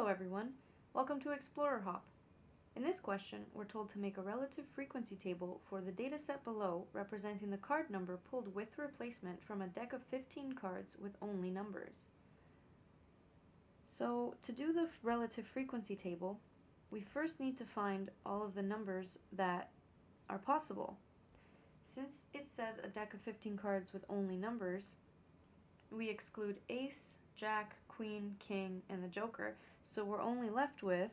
Hello everyone, welcome to Explorer Hop. In this question, we're told to make a relative frequency table for the dataset below representing the card number pulled with replacement from a deck of 15 cards with only numbers. So to do the relative frequency table, we first need to find all of the numbers that are possible. Since it says a deck of 15 cards with only numbers, we exclude ace, jack, queen, king, and the joker, so we're only left with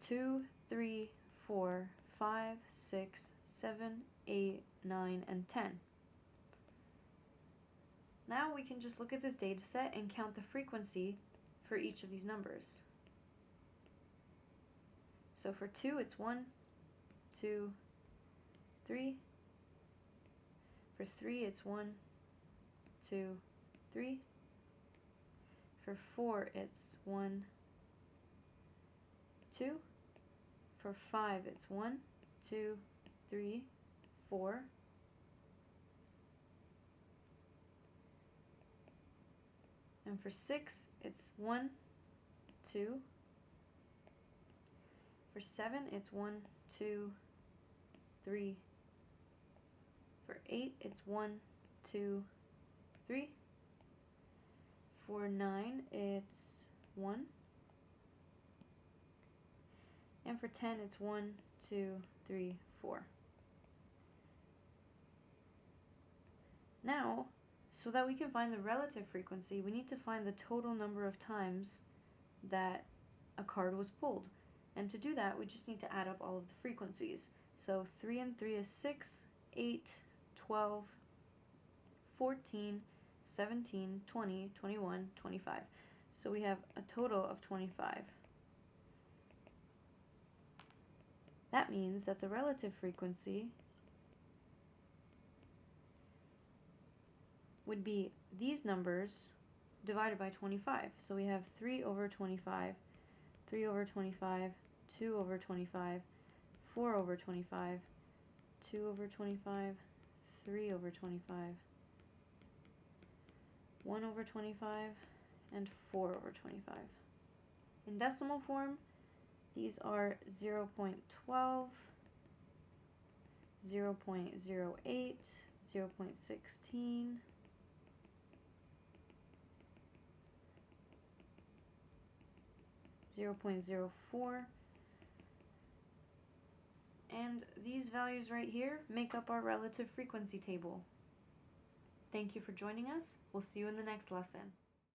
2, 3, 4, 5, 6, 7, 8, 9, and 10. Now we can just look at this data set and count the frequency for each of these numbers. So for 2, it's 1, 2, 3. For 3, it's 1, 2, 3. For 4, it's 1, 2. For 5, it's 1, 2, 3, 4. And for 6, it's 1, 2. For 7, it's 1, 2, 3. For 8, it's 1, 2, 3. For 9, it's 1. And for 10, it's 1, 2, 3, 4. Now, so that we can find the relative frequency, we need to find the total number of times that a card was pulled. And to do that, we just need to add up all of the frequencies. So 3 and 3 is 6, 8, 12, 14, 17, 20, 21, 25. So we have a total of 25. That means that the relative frequency would be these numbers divided by 25. So we have 3 over 25, 3 over 25, 2 over 25, 4 over 25, 2 over 25, 3 over 25, 1 over 25, and 4 over 25. In decimal form, these are 0.12, 0.08, 0.16, 0.04, and these values right here make up our relative frequency table. Thank you for joining us. We'll see you in the next lesson.